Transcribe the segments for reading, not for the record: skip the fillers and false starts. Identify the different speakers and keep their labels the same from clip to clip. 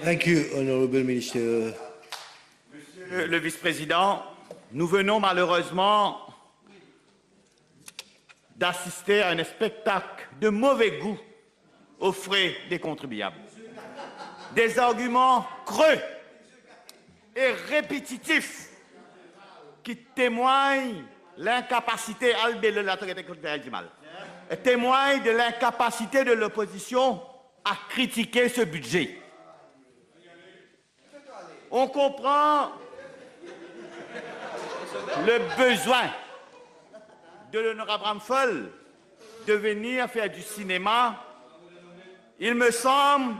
Speaker 1: Thank you, Honorable Minister.
Speaker 2: Monsieur le vice-président, nous venons malheureusement d'assister à un spectacle de mauvais goût aux frais des contribuables. Des arguments creux et répétitifs qui témoignent l'incapacité témoignent de l'incapacité de l'opposition à critiquer ce budget. On comprend le besoin de l'honorable Ramphel de venir faire du cinéma. Il me semble,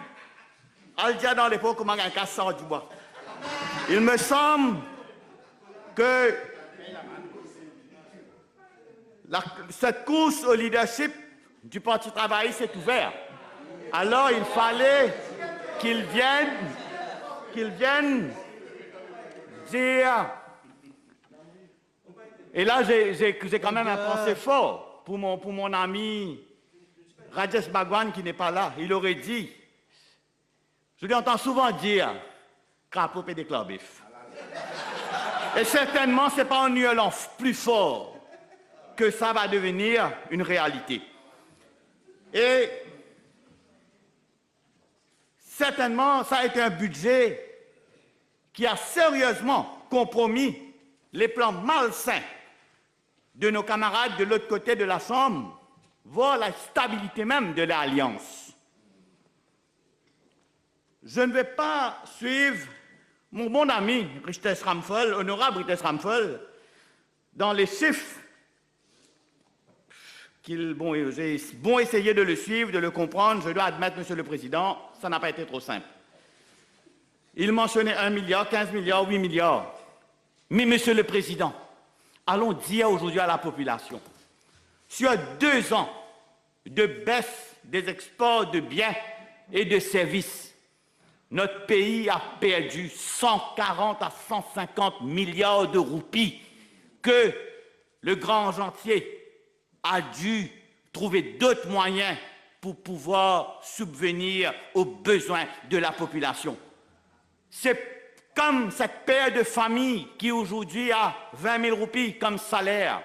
Speaker 2: dans l'époque, comment un casseur du bois. Il me semble que cette course au leadership du Parti travailliste est ouverte. Alors il fallait qu'il vienne dire. Et là, j'ai quand même un pensée fort pour mon ami Rajesh Bhagwan qui n'est pas là. Il aurait dit, je lui entends souvent dire, crapaud et des clabifs. Et certainement, ce n'est pas en hurlant plus fort que ça va devenir une réalité. Et certainement, ça a été un budget qui a sérieusement compromis les plans malsains de nos camarades de l'autre côté de la Somme, voire la stabilité même de l'Alliance. Je ne vais pas suivre mon bon ami honorable Ritez Ramphel, dans les chiffres j'ai bon essayé de le suivre, de le comprendre. Je dois admettre, Monsieur le Président, ça n'a pas été trop simple. Il mentionnait 1 milliard, 15 milliards, 8 milliards. Mais, Monsieur le Président, allons dire aujourd'hui à la population, sur 2 ans de baisse des exports de biens et de services, notre pays a perdu 140 à 150 milliards de roupies que le grand chantier a dû trouver d'autres moyens pour pouvoir subvenir aux besoins de la population. C'est comme cette père de famille qui aujourd'hui a 20 000 roupies comme salaire.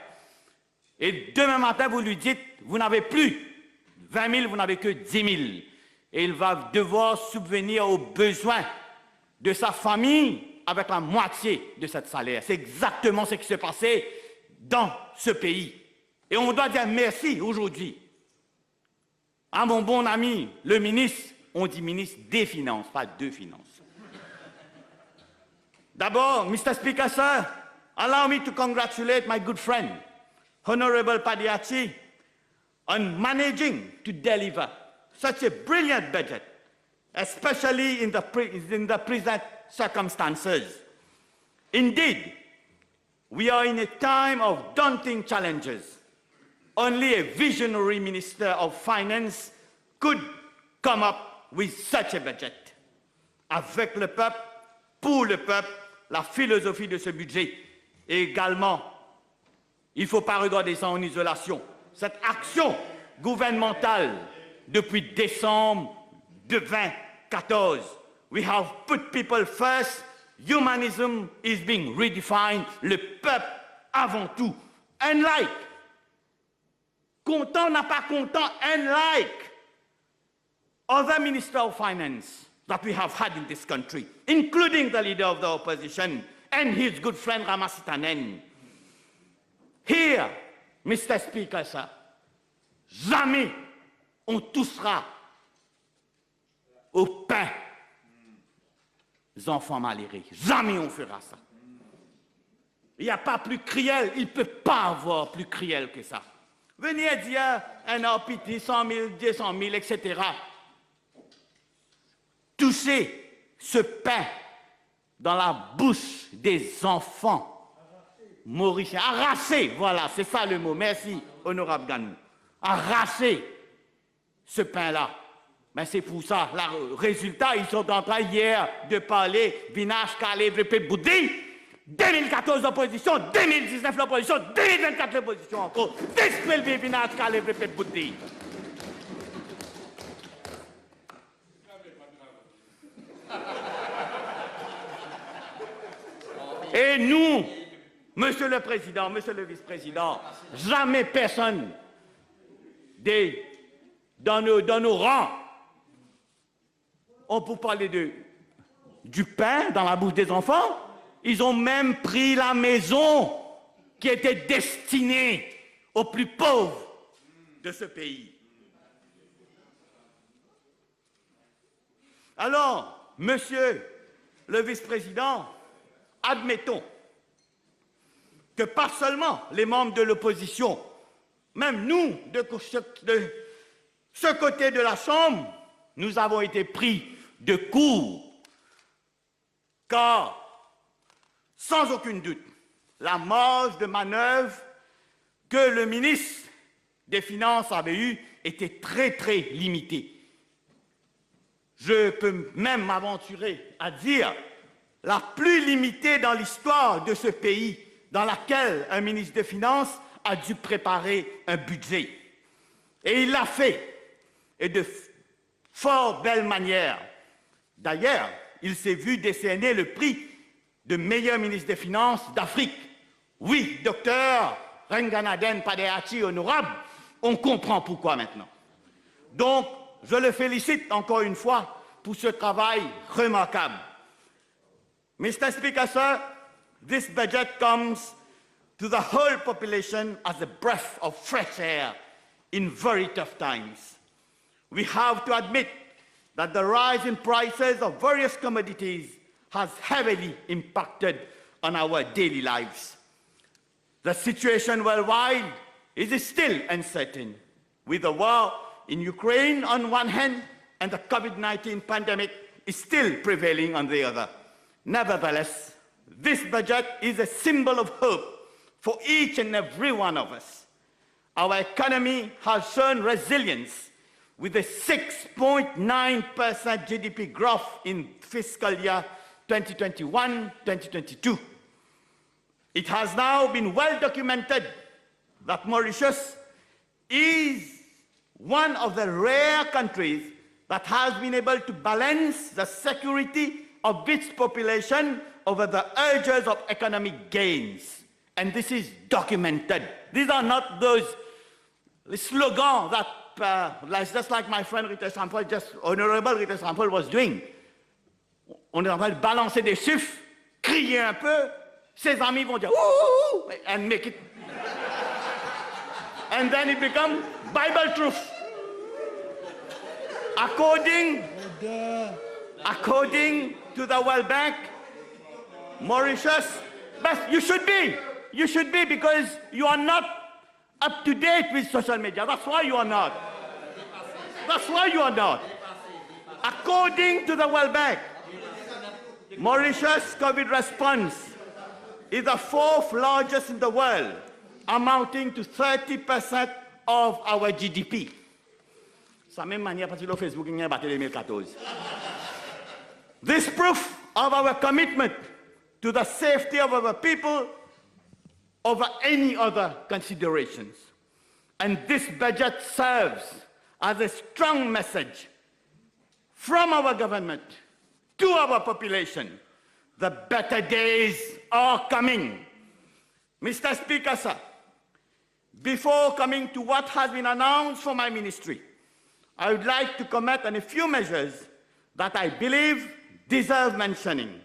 Speaker 2: Et demain matin, vous lui dites, vous n'avez plus 20 000, vous n'avez que 10 000. Et il va devoir subvenir aux besoins de sa famille avec la moitié de cette salaire. C'est exactement ce qui s'est passé dans ce pays. Et on doit dire merci aujourd'hui à mon bon ami, le ministre. On dit ministre des Finances, pas de Finances. D'abord, Mr. Speaker, sir, allow me to congratulate my good friend, Honorable Padiachi, on managing to deliver such a brilliant budget, especially in the present circumstances. Indeed, we are in a time of daunting challenges. Only a visionary Minister of Finance could come up with such a budget. Avec le peuple, pour le peuple, la philosophie de ce budget. Et également, il ne faut pas regarder ça en isolation. Cette action gouvernementale depuis décembre 2014, we have put people first, humanism is being redefined, le peuple avant tout. Unlike, content n'a pas content, unlike other ministers of finance that we have had in this country, including the leader of the opposition and his good friend Ramasitanen. Here, Mr. Speaker, sir, jamais on touchera au pain des enfants malheureux. Jamais on fera ça. Il n'y a pas plus cruel, il ne peut pas avoir plus cruel que ça. Venez dire un RPT, 100 000, 200 000, etc. Toucher ce pain dans la bouche des enfants mauriciens. Arracher, voilà, c'est ça le mot. Merci, honorable Ganou. Arracher ce pain-là. Mais c'est pour ça, le résultat, ils sont en train hier de parler Vinache, Calais, Vrépé, Boudi. 2014 l'opposition, 2019 l'opposition, 2024 l'opposition encore. Dispelvé Vinache, Calais, Vrépé, Boudi. Et nous, Monsieur le Président, Monsieur le Vice-président, jamais personne dans nos rangs, on peut parler du pain dans la bouche des enfants. Ils ont même pris la maison qui était destinée aux plus pauvres de ce pays. Alors, Monsieur le Vice-président, admettons que pas seulement les membres de l'opposition, même nous, de ce côté de la Chambre, nous avons été pris de court, car, sans aucun doute, la marge de manœuvre que le ministre des Finances avait eue était très, très limitée. Je peux même m'aventurer à dire la plus limitée dans l'histoire de ce pays, dans laquelle un ministre des Finances a dû préparer un budget. Et il l'a fait, et de fort belle manière. D'ailleurs, il s'est vu décerner le prix de meilleur ministre des Finances d'Afrique. Oui, docteur Renganaden Padehachi, honorable, on comprend pourquoi maintenant. Donc, je le félicite encore une fois pour ce travail remarquable. Mr. Speaker, sir, this budget comes to the whole population as a breath of fresh air in very tough times. We have to admit that the rise in prices of various commodities has heavily impacted on our daily lives. The situation worldwide is still uncertain, with the war in Ukraine on one hand and the COVID-19 pandemic is still prevailing on the other. Nevertheless, this budget is a symbol of hope for each and every one of us. Our economy has shown resilience with a 6.9% GDP growth in fiscal year 2021-2022. It has now been well documented that Mauritius is one of the rare countries that has been able to balance the security of its population over the urges of economic gains. And this is documented. These are not those slogans that, just like my friend Rita Sample, Honorable Rita Sample was doing. On est en train de balancer des chiffres, crier un peu, ses amis vont dire « Ouh! » and make it. And then it becomes Bible truth. According to the World Bank, Mauritius, but you should be because you are not up to date with social media. That's why you are not. That's why you are not. According to the World Bank, Mauritius' COVID response is the fourth largest in the world, amounting to 30% of our GDP. C'est la même manière parce que le Facebook il y a battu 2014. This proof of our commitment to the safety of our people over any other considerations. And this budget serves as a strong message from our government to our population. The better days are coming. Mr. Speaker, sir, before coming to what has been announced for my ministry, I would like to comment on a few measures that I believe deserve mentioning.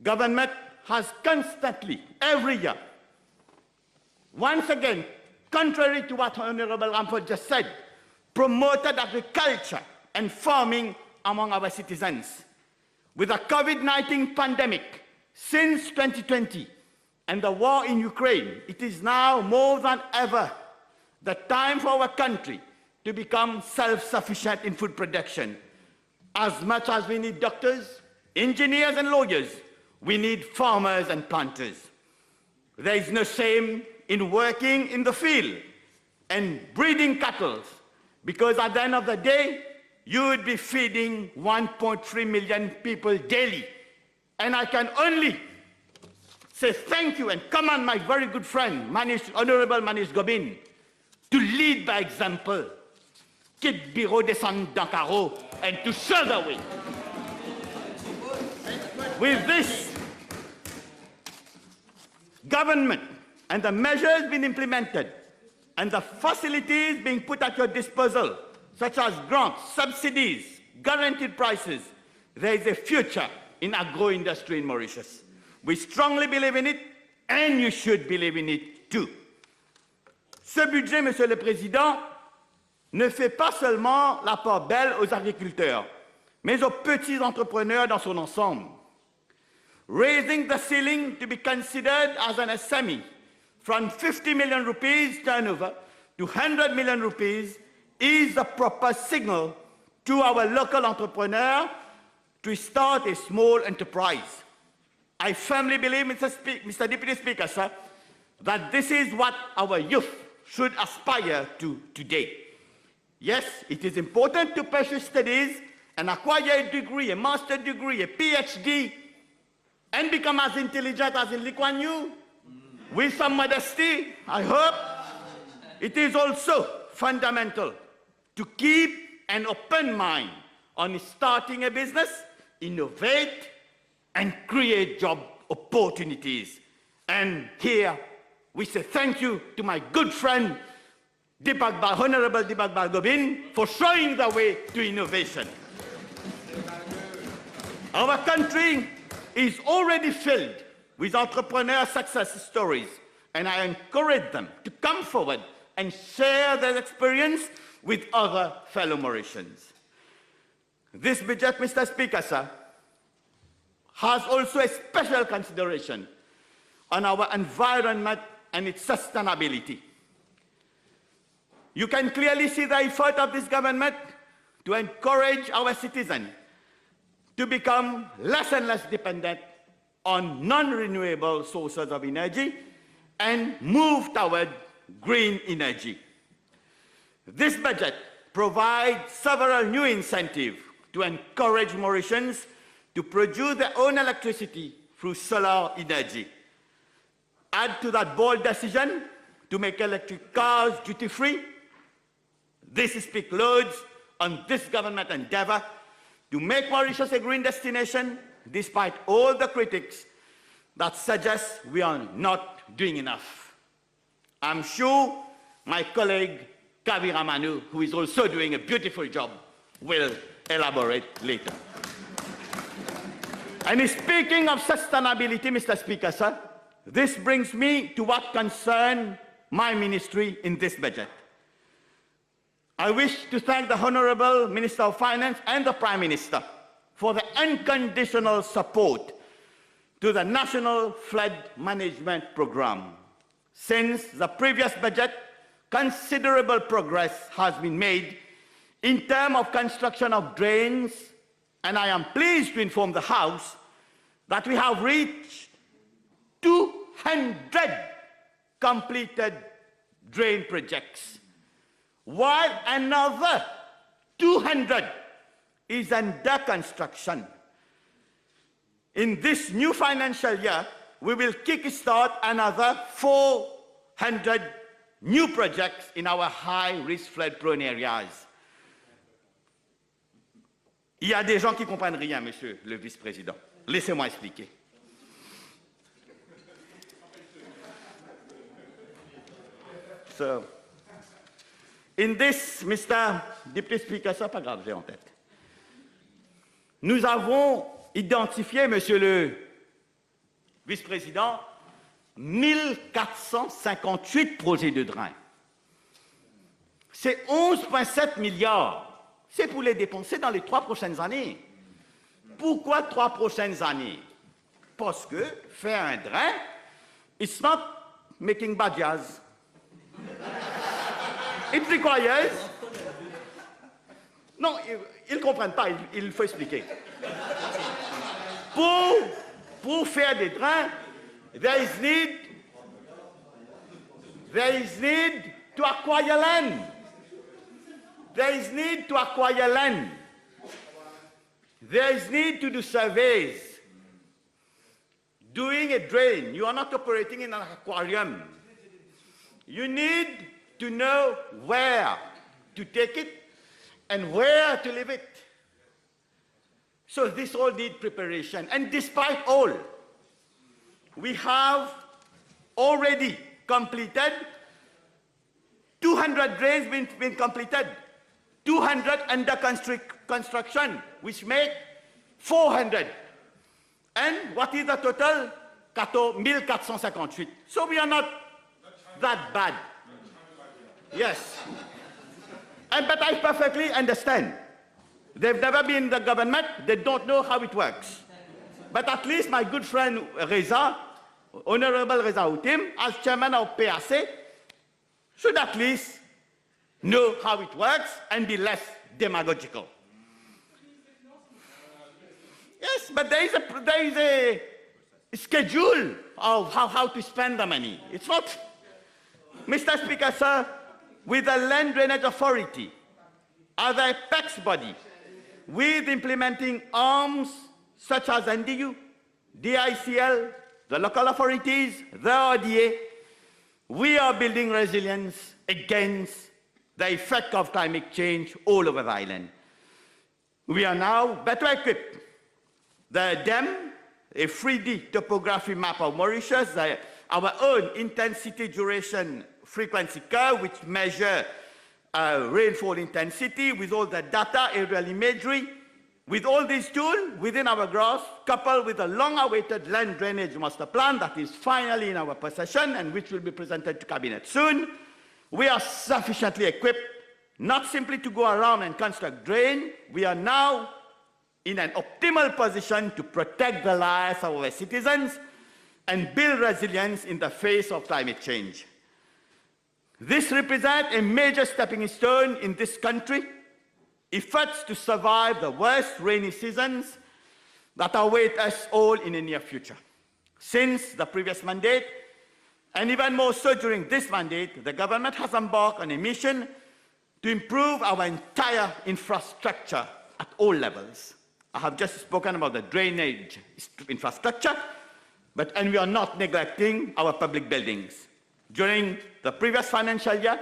Speaker 2: Government has constantly, every year, once again, contrary to what Honorable Rampot just said, promoted agriculture and farming among our citizens. With the COVID-19 pandemic since 2020 and the war in Ukraine, it is now more than ever the time for our country to become self-sufficient in food production. As much as we need doctors, engineers and lawyers, we need farmers and planters. There is no shame in working in the field and breeding cattle, because at the end of the day, you would be feeding 1.3 million people daily. And I can only say thank you and commend my very good friend, Honorable Manish Gobin, to lead by example. Quitte bureau descend dans carreau and to show the way. With this, government and the measures being implemented and the facilities being put at your disposal, such as grants, subsidies, guaranteed prices, there is a future in agro-industry in Mauritius. We strongly believe in it, and you should believe in it too. Ce budget, Monsieur le Président, ne fait pas seulement la part belle aux agriculteurs, mais aux petits entrepreneurs dans son ensemble. Raising the ceiling to be considered as an SME from 50 million rupees turnover to 100 million rupees is a proper signal to our local entrepreneur to start a small enterprise. I firmly believe, Mr. Deputy Speaker, sir, that this is what our youth should aspire to today. Yes, it is important to pursue studies and acquire a degree, a master's degree, a PhD, and become as intelligent as in Lee Kuan Yew, with some modesty, I hope. It is also fundamental to keep an open mind on starting a business, innovate, and create job opportunities. And here we say thank you to my good friend, Honorable Deepak Balgobin, for showing the way to innovation. Our country is already filled with entrepreneur success stories, and I encourage them to come forward and share their experience with other fellow Mauritians. This budget, Mr. Speaker, sir, has also a special consideration on our environment and its sustainability. You can clearly see the effort of this government to encourage our citizens to become less and less dependent on non-renewable sources of energy and move toward green energy. This budget provides several new incentives to encourage Mauritians to produce their own electricity through solar energy. Add to that bold decision to make electric cars duty-free. This speaks loads on this government endeavor to make Mauritius a green destination, despite all the critics that suggest we are not doing enough. I'm sure my colleague Hurreeram, who is also doing a beautiful job, will elaborate later. And speaking of sustainability, Mr. Speaker, sir, this brings me to what concerns my ministry in this budget. I wish to thank the Honorable Minister of Finance and the Prime Minister for the unconditional support to the National Flood Management Program. Since the previous budget, considerable progress has been made in terms of construction of drains, and I am pleased to inform the House that we have reached 200 completed drain projects, while another 200 is under construction. In this new financial year, we will kickstart another 400 new projects in our high-risk flood-prone areas. Il y a des gens qui ne comprennent rien, Monsieur le Vice-président. Laissez-moi expliquer. So, in this, Mr. Deputy Speaker, ça pas grave, j'ai en tête. Nous avons identifié, Monsieur le Vice-président, 1458 projets de drain. C'est 11,7 milliards. C'est pour les dépenser dans les 3 prochaines années. Pourquoi 3 prochaines années? Parce que faire un drain, it's not making badias. It requires... Non, ils ne comprennent pas, il faut expliquer. Pour faire des drains, there is need to acquire land. There is need to acquire land. There is need to do surveys. Doing a drain, you are not operating in an aquarium. You need to know where to take it and where to leave it. So this all needs preparation. And despite all, we have already completed. 200 drains been completed. 200 under construction, which make 400. And what is the total? 1458. So we are not that bad. Yes. But I perfectly understand. They've never been in the government. They don't know how it works. But at least my good friend Reza, Honorable Reza Outim, as chairman of PAC, should at least know how it works and be less demagogical. Yes, but there is a schedule of how to spend the money. It's not, Mr. Speaker, sir, with the Land Drainage Authority as a tax body, with implementing arms such as NDU, DICL, the local authorities, the RDA, we are building resilience against the effect of climate change all over the island. We are now better equipped. The DEM, a 3D topography map of Mauritius, our own intensity duration frequency curve, which measure rainfall intensity with all the data, aerial imagery. With all these tools within our grasp, coupled with a long-awaited land drainage master plan that is finally in our possession and which will be presented to Cabinet soon, we are sufficiently equipped not simply to go around and construct drain. We are now in an optimal position to protect the lives of our citizens and build resilience in the face of climate change. This represents a major stepping stone in this country, efforts to survive the worst rainy seasons that await us all in the near future. Since the previous mandate, and even more so during this mandate, the government has embarked on a mission to improve our entire infrastructure at all levels. I have just spoken about the drainage infrastructure, and we are not neglecting our public buildings. During the previous financial year,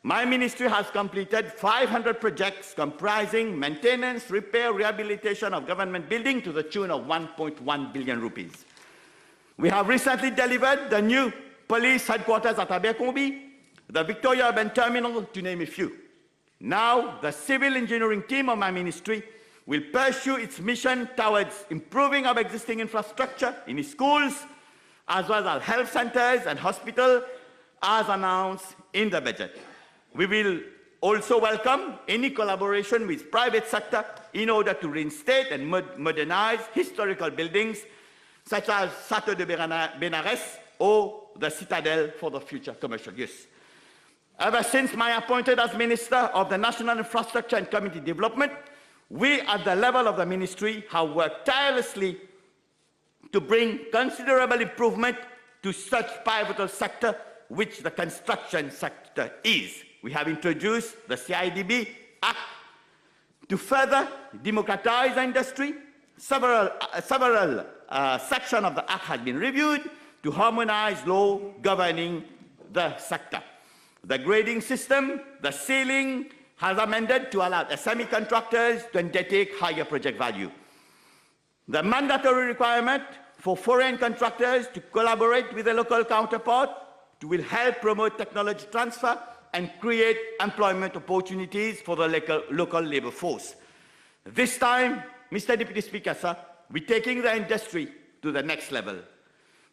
Speaker 2: my ministry has completed 500 projects comprising maintenance, repair, rehabilitation of government buildings to the tune of 1.1 billion rupees. We have recently delivered the new police headquarters at Abercrombie, the Victoria Urban Terminal, to name a few. Now, the civil engineering team of my ministry will pursue its mission towards improving our existing infrastructure in schools, as well as health centers and hospitals, as announced in the budget. We will also welcome any collaboration with private sector in order to reinstate and modernize historical buildings such as Château de Benares or the Citadel for the future commercial use. Ever since my appointed as Minister of the National Infrastructure and Community Development, we at the level of the ministry have worked tirelessly to bring considerable improvement to such pivotal sector which the construction sector is. We have introduced the CIDB Act to further democratize the industry. Several sections of the Act have been reviewed to harmonize law governing the sector. The grading system, the ceiling, has amended to allow SME contractors to undertake higher project value. The mandatory requirement for foreign contractors to collaborate with a local counterpart will help promote technology transfer and create employment opportunities for the local labor force. This time, Mr. Deputy Speaker, sir, we're taking the industry to the next level.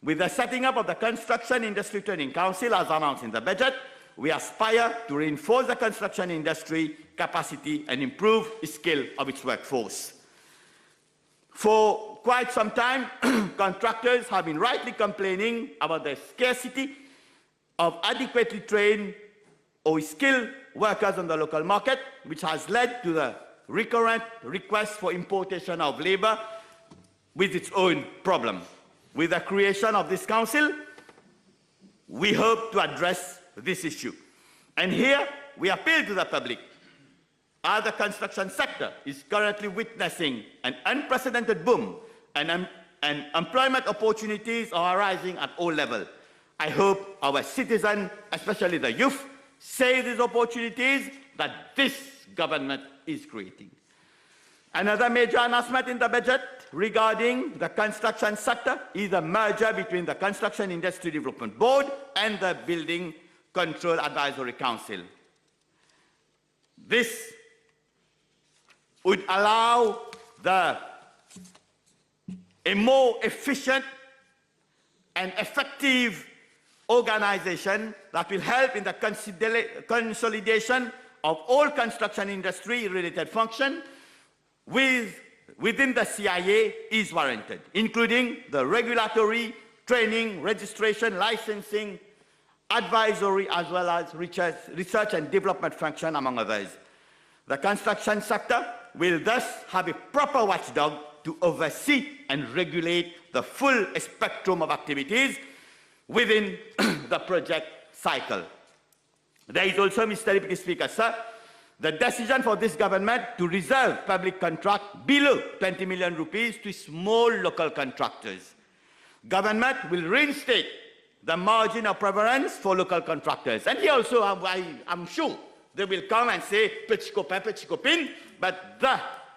Speaker 2: With the setting up of the Construction Industry Training Council, as announced in the budget, we aspire to reinforce the construction industry capacity and improve the skill of its workforce. For quite some time, contractors have been rightly complaining about the scarcity of adequately trained or skilled workers on the local market, which has led to the recurrent request for importation of labor with its own problem. With the creation of this council, we hope to address this issue. And here, we appeal to the public. As the construction sector is currently witnessing an unprecedented boom and employment opportunities are arising at all levels, I hope our citizens, especially the youth, seize these opportunities that this government is creating. Another major announcement in the budget regarding the construction sector is the merger between the Construction Industry Development Board and the Building Control Advisory Council. This would allow a more efficient and effective organization that will help in the consolidation of all construction industry related functions within the CIA is warranted, including the regulatory, training, registration, licensing, advisory, as well as research and development function, among others. The construction sector will thus have a proper watchdog to oversee and regulate the full spectrum of activities within the project cycle. There is also, Mr. Deputy Speaker, sir, the decision for this government to reserve public contract below 20 million rupees to small local contractors. Government will reinstate the margin of preference for local contractors. And here also, I'm sure they will come and say, petit copain, petit copine, but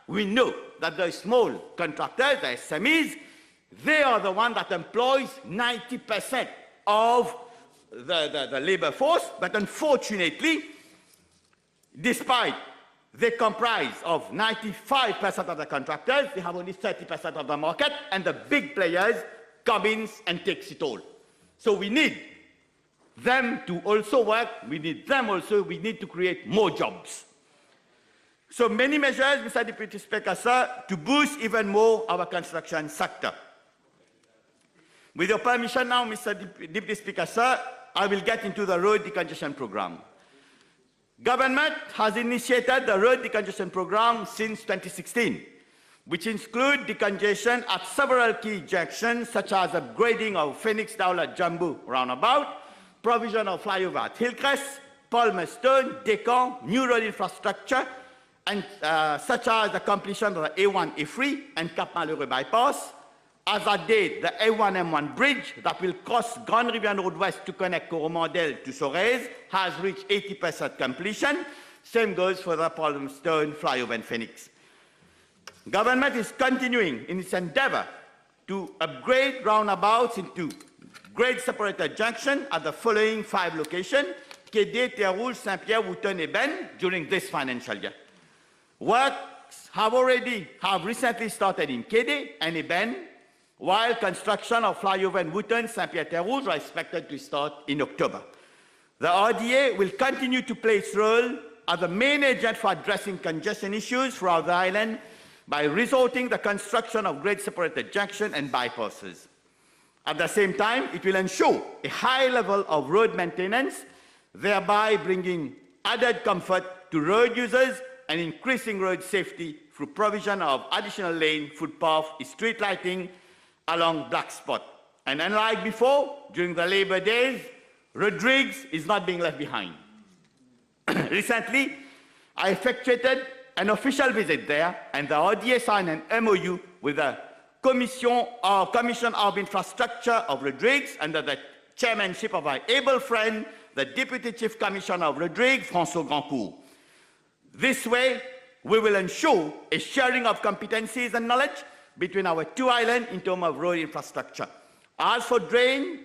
Speaker 2: we know that the small contractors, the SMEs, they are the ones that employs 90% of the labor force, but unfortunately, despite they comprise of 95% of the contractors, they have only 30% of the market, and the big players come in and takes it all. So we need them to also work, we need to create more jobs. So many measures, Mr. Deputy Speaker, sir, to boost even more our construction sector. With your permission now, Mr. Deputy Speaker, sir, I will get into the road decongestion program. Government has initiated the road decongestion program since 2016, which include decongestion at several key junctions, such as upgrading of Phoenix Dowlett Jumbo roundabout, provision of flyover at Hillcrest, Palmerston, Deccan, new road infrastructure, and such as the completion of the A1, A3, and Cap Malheureux bypass. As at date, the A1M1 bridge that will cross Grand Rivière Road West to connect Coromandel to Sorèze has reached 80% completion. Same goes for the Palmerston flyover in Phoenix. Government is continuing in its endeavor to upgrade roundabouts into grade separated junction at the following 5 locations: Quédé, Terrouge, Saint-Pierre, Wouton, and Ben during this financial year. Works have recently started in Quédé and Eben, while construction of flyover in Wouton, Saint-Pierre, Terrouge are expected to start in October. The RDA will continue to play its role as the main agent for addressing congestion issues throughout the island by resorting the construction of grade separated junction and bypasses. At the same time, it will ensure a high level of road maintenance, thereby bringing added comfort to road users and increasing road safety through provision of additional lane, footpath, street lighting along black spot. And unlike before, during the Labour days, Rodrigues is not being left behind. Recently, I effectuated an official visit there, and the RDA signed an MOU with the Commission of Infrastructure of Rodrigues under the chairmanship of our able friend, the Deputy Chief Commissioner of Rodrigues, François Grandcourt. This way, we will ensure a sharing of competencies and knowledge between our 2 islands in terms of road infrastructure. As for drain,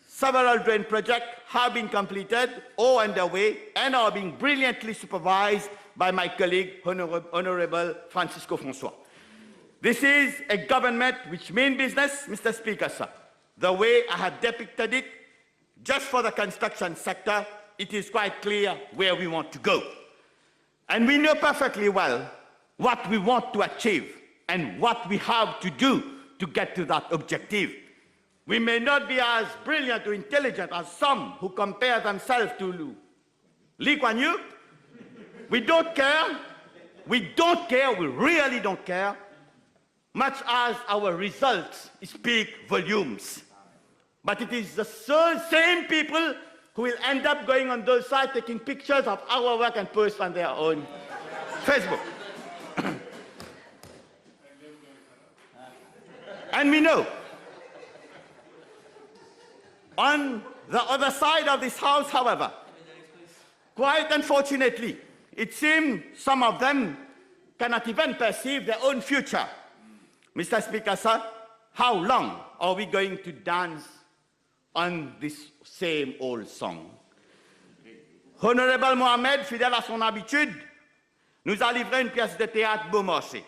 Speaker 2: several drain projects have been completed or underway and are being brilliantly supervised by my colleague, Honorable Francisco François. This is a government which means business, Mr. Speaker, sir. The way I have depicted it, just for the construction sector, it is quite clear where we want to go. And we know perfectly well what we want to achieve and what we have to do to get to that objective. We may not be as brilliant or intelligent as some who compare themselves to Lee Kuan Yew. We don't care. We don't care. We really don't care. Much as our results speak volumes. But it is the same people who will end up going on those sites, taking pictures of our work and post on their own Facebook. And we know, on the other side of this house, however, quite unfortunately, it seems some of them cannot even perceive their own future. Mr. Speaker, sir, how long are we going to dance on this same old song? Honorable Mohamed, fidèle à son habitude, nous a livré une pièce de théâtre beau marché.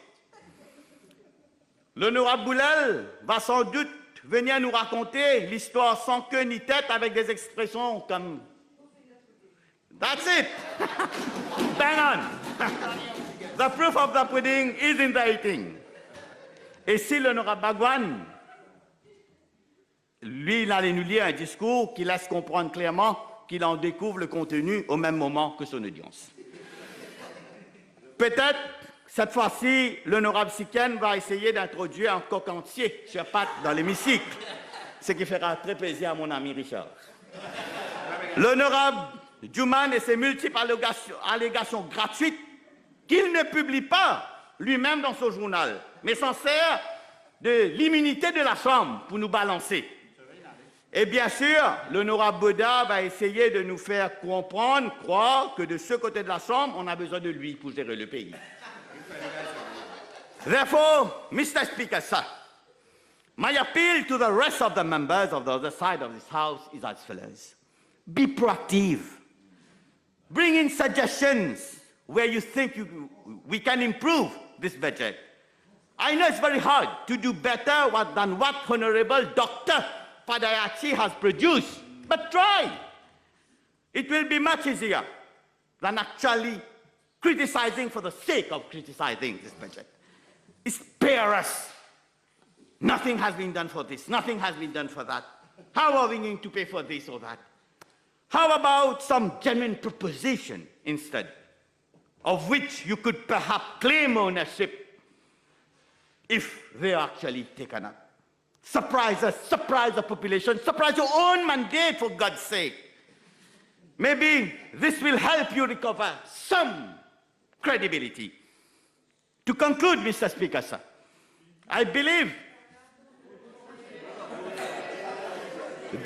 Speaker 2: L'honorable Boulel va sans doute venir nous raconter l'histoire sans queue ni tête avec des expressions comme « That's it! Bang on! The proof of the pudding is in the eating. » Et si l'honorable Bagwan, lui, il allait nous lire un discours qui laisse comprendre clairement qu'il en découvre le contenu au même moment que son audience. Peut-être, cette fois-ci, l'honorable Siken va essayer d'introduire un coq entier sur pattes dans l'hémicycle, ce qui fera très plaisir à mon ami Richard. L'honorable Djouman et ses multiples allégations gratuites qu'il ne publie pas lui-même dans son journal, mais s'en sert de l'immunité de la Chambre pour nous balancer. Et bien sûr, l'honorable Boda va essayer de nous faire comprendre, croire que de ce côté de la Chambre, on a besoin de lui pour gérer le pays. Therefore, Mr. Speaker, sir, my appeal to the rest of the members of the other side of this House is as follows. Be proactive. Bring in suggestions where you think we can improve this budget. I know it's very hard to do better than what Honorable Dr. Padayachi has produced, but try. It will be much easier than actually criticizing for the sake of criticizing this budget. Spare us. Nothing has been done for this, nothing has been done for that. How are we going to pay for this or that? How about some genuine proposition instead, of which you could perhaps claim ownership if they are actually taken up? Surprise us, surprise the population, surprise your own mandate, for God's sake. Maybe this will help you recover some credibility. To conclude, Mr. Speaker, sir, I believe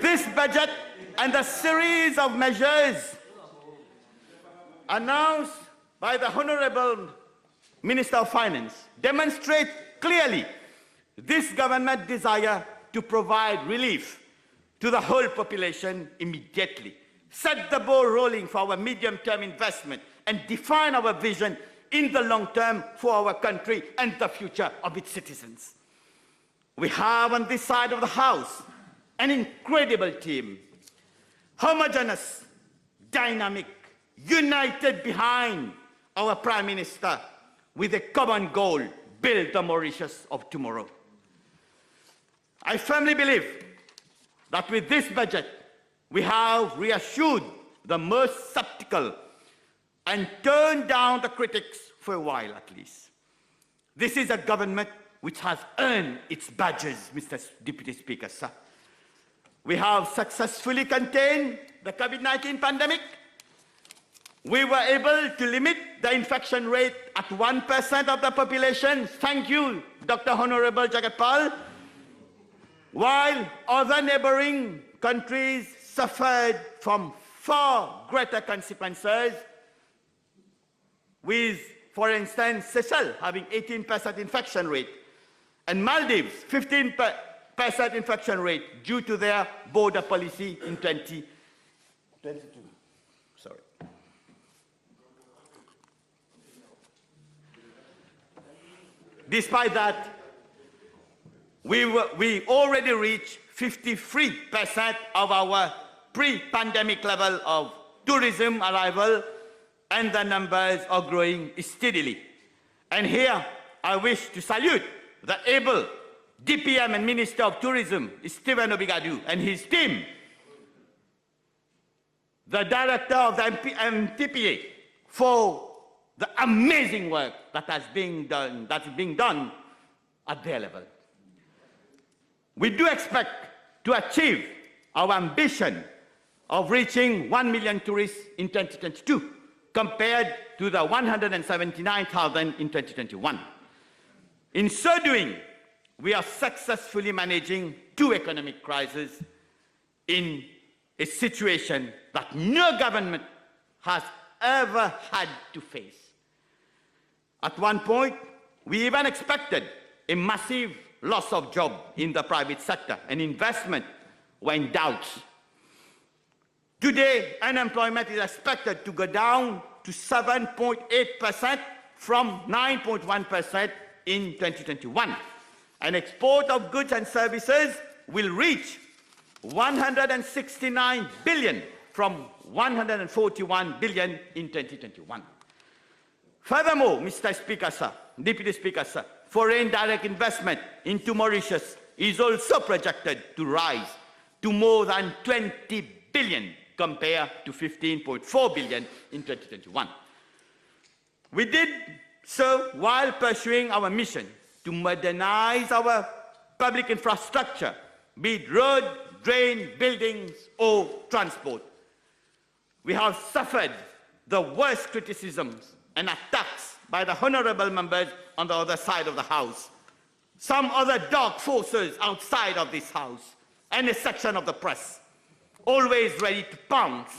Speaker 2: this budget and the series of measures announced by the Honorable Minister of Finance demonstrate clearly this government's desire to provide relief to the whole population immediately, set the ball rolling for our medium-term investment, and define our vision in the long term for our country and the future of its citizens. We have on this side of the House an incredible team, homogeneous, dynamic, united behind our Prime Minister with a common goal: build the Mauritius of tomorrow. I firmly believe that with this budget, we have reassured the most skeptical and turned down the critics for a while at least. This is a government which has earned its badges, Mr. Deputy Speaker, sir. We have successfully contained the COVID-19 pandemic. We were able to limit the infection rate at 1% of the population. Thank you, Dr. Honorable Jagatpal. While other neighboring countries suffered from far greater consequences, with, for instance, Seychelles having 18% infection rate, and Maldives 15% infection rate due to their border policy in 2022. Sorry. Despite that, we already reached 53% of our pre-pandemic level of tourism arrival, and the numbers are growing steadily. And here, I wish to salute the able DPM and Minister of Tourism, Stephen Obigadu, and his team, the Director of the MTPA, for the amazing work that is being done at their level. We do expect to achieve our ambition of reaching 1 million tourists in 2022, compared to the 179,000 in 2021. In so doing, we are successfully managing two economic crises in a situation that no government has ever had to face. At one point, we even expected a massive loss of jobs in the private sector and investment were in doubt. Today, unemployment is expected to go down to 7.8% from 9.1% in 2021. And export of goods and services will reach 169 billion from 141 billion in 2021. Furthermore, Mr. Speaker, sir, Deputy Speaker, sir, foreign direct investment into Mauritius is also projected to rise to more than 20 billion compared to 15.4 billion in 2021. We did so while pursuing our mission to modernize our public infrastructure, be it road, drain, buildings, or transport. We have suffered the worst criticisms and attacks by the honorable members on the other side of the House, some other dark forces outside of this House, and a section of the press, always ready to pounce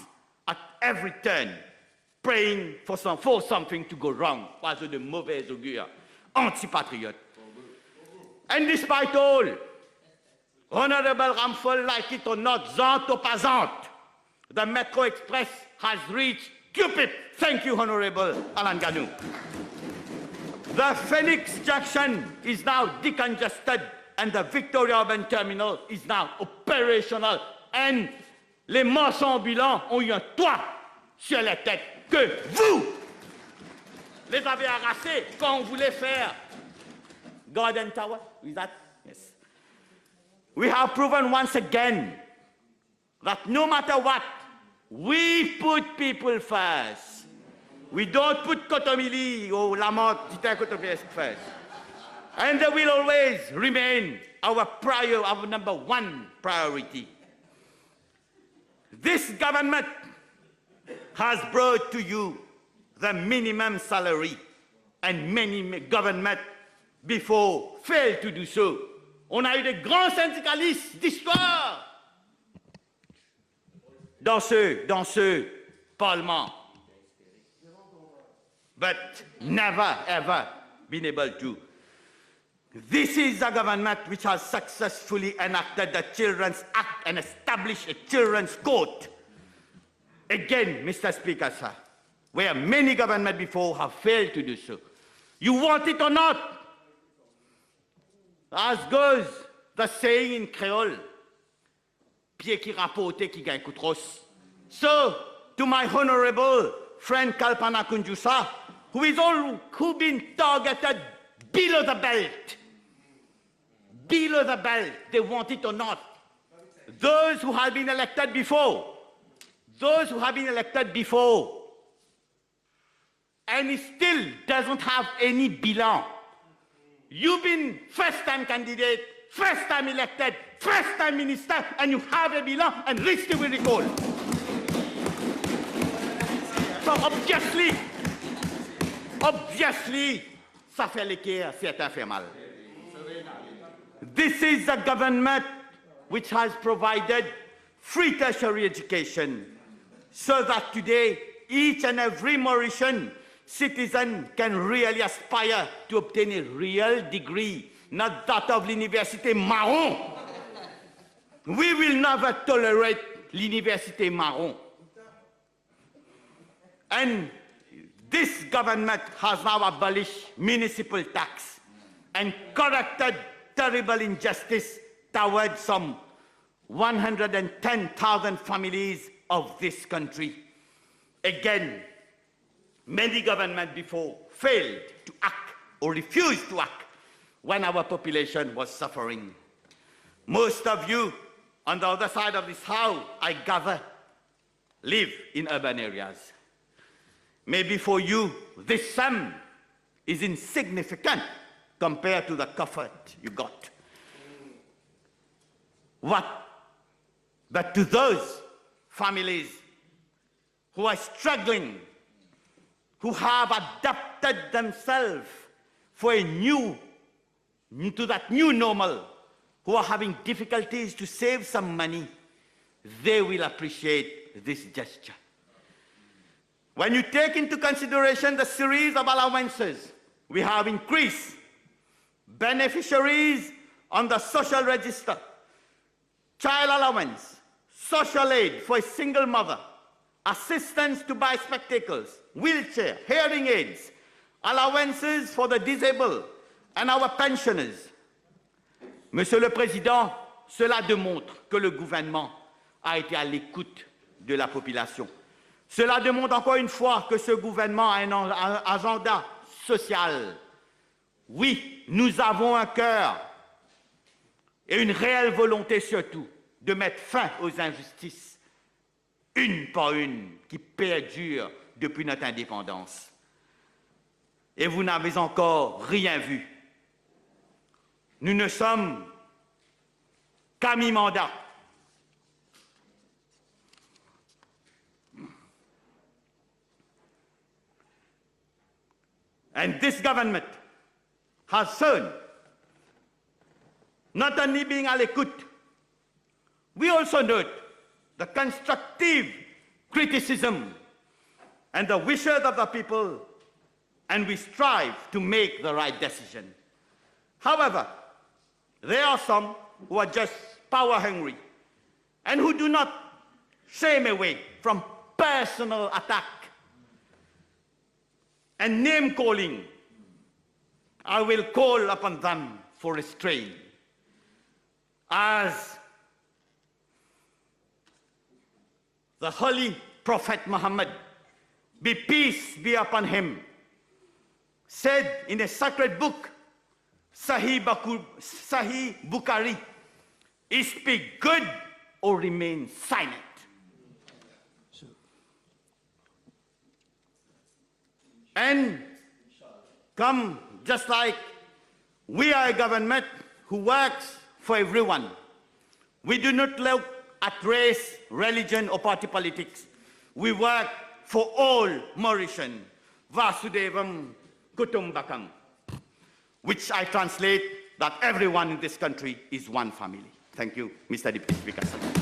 Speaker 2: at every turn, praying for something to go wrong, parce de mauvais augure, anti-patriote. And despite all, Honorable Ramphal, like it or not, zant or pas zant, the Metro Express has reached Cupid. Thank you, Honorable Alan Ganou. The Phoenix Junction is now decongested and the Victoria Urban Terminal is now operational. And les marchands ambulants ont eu un toit sur la tête que vous les avez arrachés quand on voulait faire Garden Tower. Is that? Yes. We have proven once again that no matter what, we put people first. We don't put Cotomili or Lamont first. And they will always remain our number one priority. This government has brought to you the minimum salary, and many governments before failed to do so. On a eu des grands syndicalistes d'histoire dans ce Parlement, but never ever been able to. This is a government which has successfully enacted the Children's Act and established a children's court. Again, Mr. Speaker, sir, where many governments before have failed to do so. You want it or not? As goes the saying in Creole, pied qui rapporte qui gagne coutros. So, to my honorable friend Kalpana Kunjusa, who been targeted below the belt, they want it or not. Those who have been elected before, and he still doesn't have any bilan. You've been first-time candidate, first-time elected, first-time minister, and you have a bilan and risk to be recalled. So obviously, ça fait l'équerre, certains fait mal. This is a government which has provided free tertiary education so that today each and every Mauritian citizen can really aspire to obtain a real degree, not that of l'université marron. We will never tolerate l'université marron. And this government has now abolished municipal tax and corrected terrible injustice towards some 110,000 families of this country. Again, many governments before failed to act or refused to act when our population was suffering. Most of you on the other side of this house, I gather, live in urban areas. Maybe for you, this sum is insignificant compared to the comfort you got. But to those families who are struggling, who have adapted themselves to that new normal, who are having difficulties to save some money, they will appreciate this gesture. When you take into consideration the series of allowances we have increased beneficiaries on the social register, child allowance, social aid for a single mother, assistance to buy spectacles, wheelchair, hearing aids, allowances for the disabled and our pensioners. Monsieur le Président, cela démontre que le gouvernement a été à l'écoute de la population. Cela démontre encore une fois que ce gouvernement a un agenda social. Oui, nous avons un cœur et une réelle volonté surtout de mettre fin aux injustices, une par une, qui perdurent depuis notre indépendance. Et vous n'avez encore rien vu. Nous ne sommes qu'à mi-mandat. And this government has shown not only being à l'écoute, we also note the constructive criticism and the wishes of the people, and we strive to make the right decision. However, there are some who are just power hungry and who do not shy away from personal attack and name calling. I will call upon them for restraint. As the Holy Prophet Muhammad, be peace be upon him, said in a sacred book, Sahih Bukhari, speak good or remain silent. And come, just like we are a government who works for everyone. We do not look at race, religion, or party politics. We work for all Mauritians. Vasudevam Kutumbakam, which I translate that everyone in this country is one family. Thank you, Mr. Deputy Speaker.